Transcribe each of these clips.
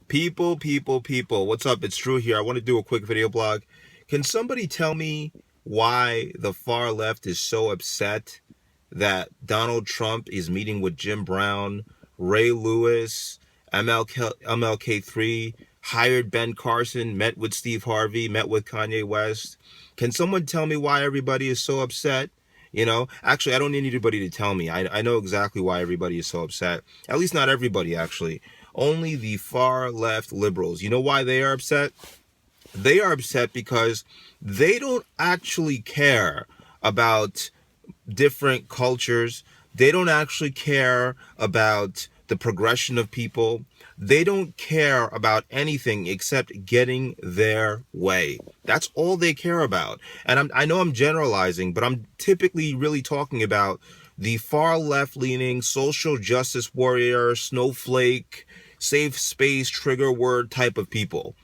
People. What's up? It's Drew here. I want to do a quick video blog. Can somebody tell me why the far left is so upset that Donald Trump is meeting with Jim Brown, Ray Lewis, MLK3, hired Ben Carson, met with Steve Harvey, met with Kanye West? Can someone tell me why everybody is so upset? Actually, I don't need anybody to tell me. I know exactly why everybody is so upset. At least not everybody, actually. Only the far left liberals. You know why they are upset? They are upset because they don't actually care about different cultures. They don't actually care about the progression of people. They don't care about anything except getting their way. That's all they care about. And I know I'm generalizing, but I'm typically really talking about the far left leaning social justice warrior, snowflake, safe space, trigger word type of people.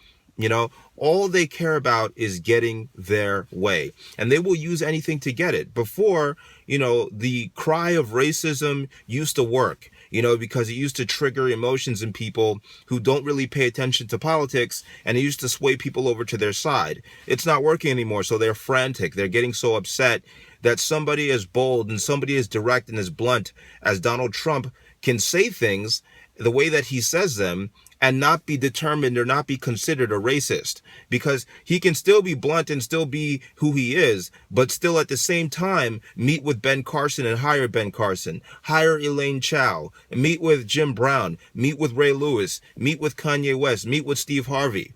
All they care about is getting their way, and they will use anything to get it. Before, the cry of racism used to work, because it used to trigger emotions in people who don't really pay attention to politics, and it used to sway people over to their side. It's not working anymore, so they're frantic. They're getting so upset that somebody as bold and somebody as direct and as blunt as Donald Trump can say things the way that he says them and not be determined or not be considered a racist, because he can still be blunt and still be who he is, but still at the same time meet with Ben Carson and hire Ben Carson, hire Elaine Chao, meet with Jim Brown, meet with Ray Lewis, meet with Kanye West, meet with Steve Harvey.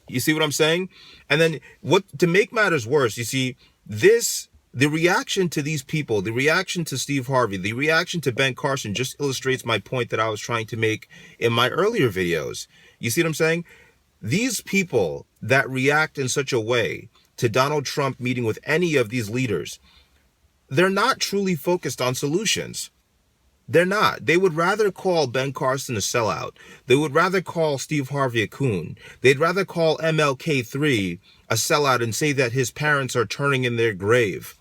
You see what I'm saying? And then to make matters worse, you see, the reaction to these people, the reaction to Steve Harvey, the reaction to Ben Carson just illustrates my point that I was trying to make in my earlier videos. You see what I'm saying? These people that react in such a way to Donald Trump meeting with any of these leaders, they're not truly focused on solutions. They're not. They would rather call Ben Carson a sellout. They would rather call Steve Harvey a coon. They'd rather call MLK3 a sellout and say that his parents are turning in their grave.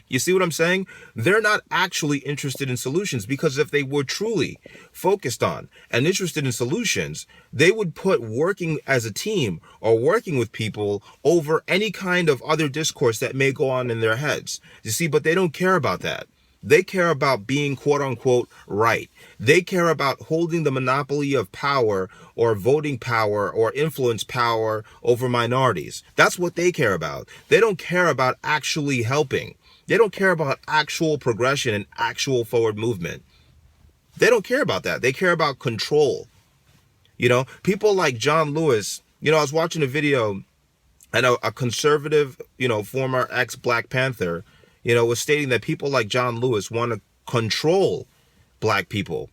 You see what I'm saying? They're not actually interested in solutions, because if they were truly focused on and interested in solutions, they would put working as a team or working with people over any kind of other discourse that may go on in their heads. You see, but they don't care about that. They care about being quote unquote right. They care about holding the monopoly of power or voting power or influence power over minorities. That's what they care about. They don't care about actually helping. They don't care about actual progression and actual forward movement. They don't care about that. They care about control. People like John Lewis, I was watching a video, and a conservative, former ex-Black Panther, was stating that people like John Lewis want to control black people.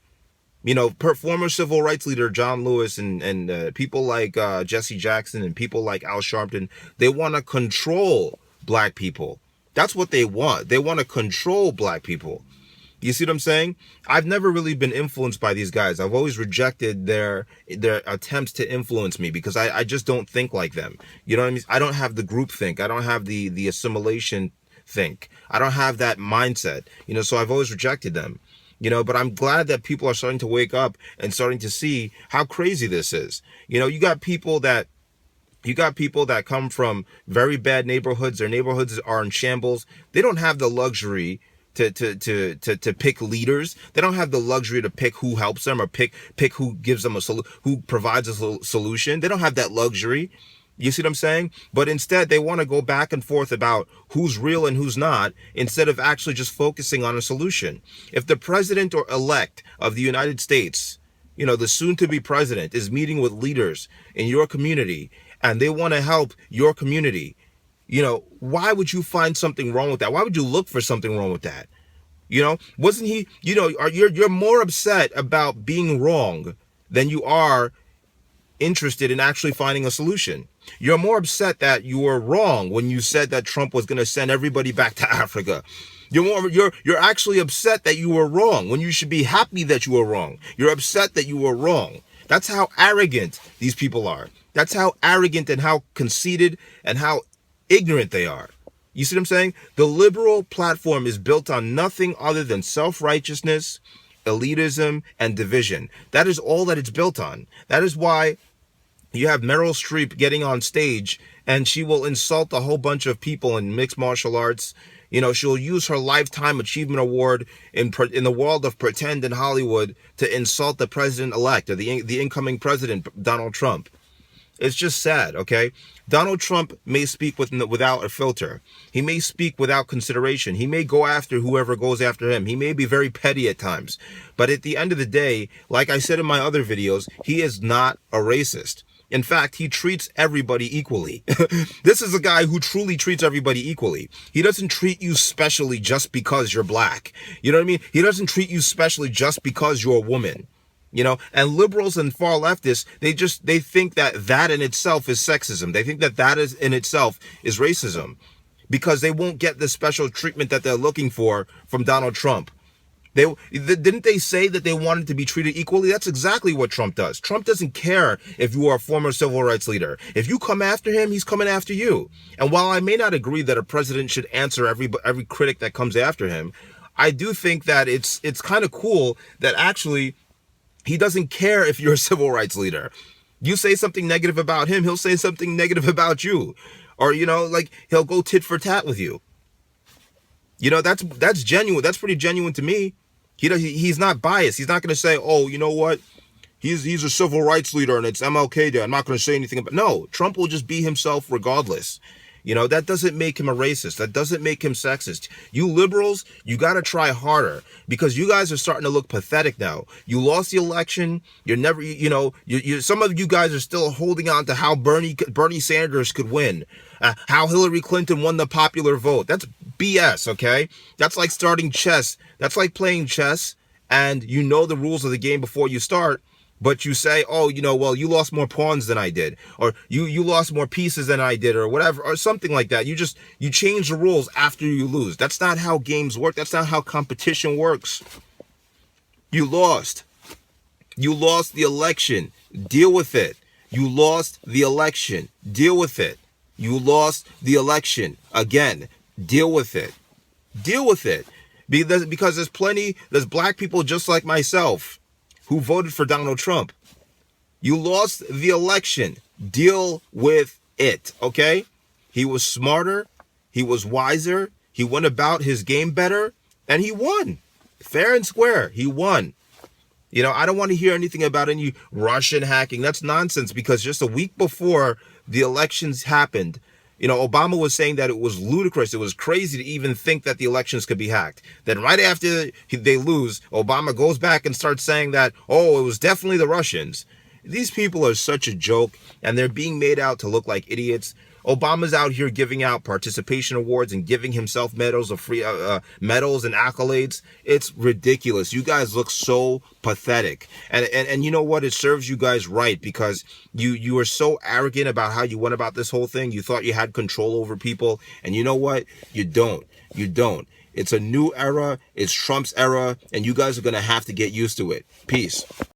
Former civil rights leader John Lewis and people like Jesse Jackson and people like Al Sharpton, they want to control black people. That's what they want. They want to control black people. You see what I'm saying? I've never really been influenced by these guys. I've always rejected their attempts to influence me, because I just don't think like them. You know what I mean? I don't have the group think. I don't have the assimilation think. I don't have that mindset. So I've always rejected them. But I'm glad that people are starting to wake up and starting to see how crazy this is. You got people that come from very bad neighborhoods. Their neighborhoods are in shambles. They don't have the luxury to pick leaders. They don't have the luxury to pick who helps them or pick who gives them who provides a solution. They don't have that luxury. You see what I'm saying? But instead, they want to go back and forth about who's real and who's not, instead of actually just focusing on a solution. If the president or elect of the United States, the soon-to-be president, is meeting with leaders in your community and they want to help your community, why would you find something wrong with that? Why would you look for something wrong with that? Wasn't he, you're more upset about being wrong than you are interested in actually finding a solution. You're more upset that you were wrong when you said that Trump was going to send everybody back to Africa. You're actually upset that you were wrong when you should be happy that you were wrong. You're upset that you were wrong. That's how arrogant these people are. That's how arrogant and how conceited and how ignorant they are. You see what I'm saying? The liberal platform is built on nothing other than self-righteousness, elitism, and division. That is all that it's built on. That is why you have Meryl Streep getting on stage and she will insult a whole bunch of people in mixed martial arts. You know, she'll use her Lifetime Achievement Award in the world of pretend in Hollywood to insult the president-elect or the incoming president, Donald Trump. It's just sad, okay? Donald Trump may speak without a filter. He may speak without consideration. He may go after whoever goes after him. He may be very petty at times. But at the end of the day, like I said in my other videos, he is not a racist. In fact, he treats everybody equally. This is a guy who truly treats everybody equally. He doesn't treat you specially just because you're black. You know what I mean? He doesn't treat you specially just because you're a woman. You know, and liberals and far leftists, they think that in itself is sexism. They think that is in itself is racism because they won't get the special treatment that they're looking for from Donald Trump. Didn't they say that they wanted to be treated equally? That's exactly what Trump does. Trump doesn't care if you are a former civil rights leader. If you come after him, he's coming after you. And while I may not agree that a president should answer every critic that comes after him, I do think that it's kind of cool that actually he doesn't care if you're a civil rights leader. You say something negative about him, he'll say something negative about you. Or, you know, like he'll go tit for tat with you. You know, that's genuine. That's pretty genuine to me. He's not biased. He's not going to say, oh, you know what? He's a civil rights leader and it's MLK Day. I'm not going to say anything about. No, Trump will just be himself regardless. You know, that doesn't make him a racist. That doesn't make him sexist. You liberals, you got to try harder because you guys are starting to look pathetic now. You lost the election. You're never, you know, some of you guys are still holding on to how Bernie Sanders could win, how Hillary Clinton won the popular vote. That's BS, okay? That's like starting chess. That's like playing chess and you know the rules of the game before you start. But you say, oh, you know, well, you lost more pawns than I did, or you lost more pieces than I did, or whatever, or something like that. You change the rules after you lose. That's not how games work. That's not how competition works. You lost. You lost the election. Deal with it. You lost the election. Deal with it. You lost the election. Again, deal with it. Deal with it. Because there's black people just like myself who voted for Donald Trump. You lost the election. Deal with it, okay? He was smarter. He was wiser. He went about his game better. And he won. Fair and square. He won. You know, I don't want to hear anything about any Russian hacking. That's nonsense because just a week before the elections happened, you know, Obama was saying that it was ludicrous. It was crazy to even think that the elections could be hacked. Then right after they lose, Obama goes back and starts saying that, oh, it was definitely the Russians. These people are such a joke, and they're being made out to look like idiots. Obama's out here giving out participation awards and giving himself medals of free medals and accolades. It's ridiculous. You guys look so pathetic. And you know what? It serves you guys right because you were so arrogant about how you went about this whole thing. You thought you had control over people. And you know what? You don't. You don't. It's a new era. It's Trump's era. And you guys are going to have to get used to it. Peace.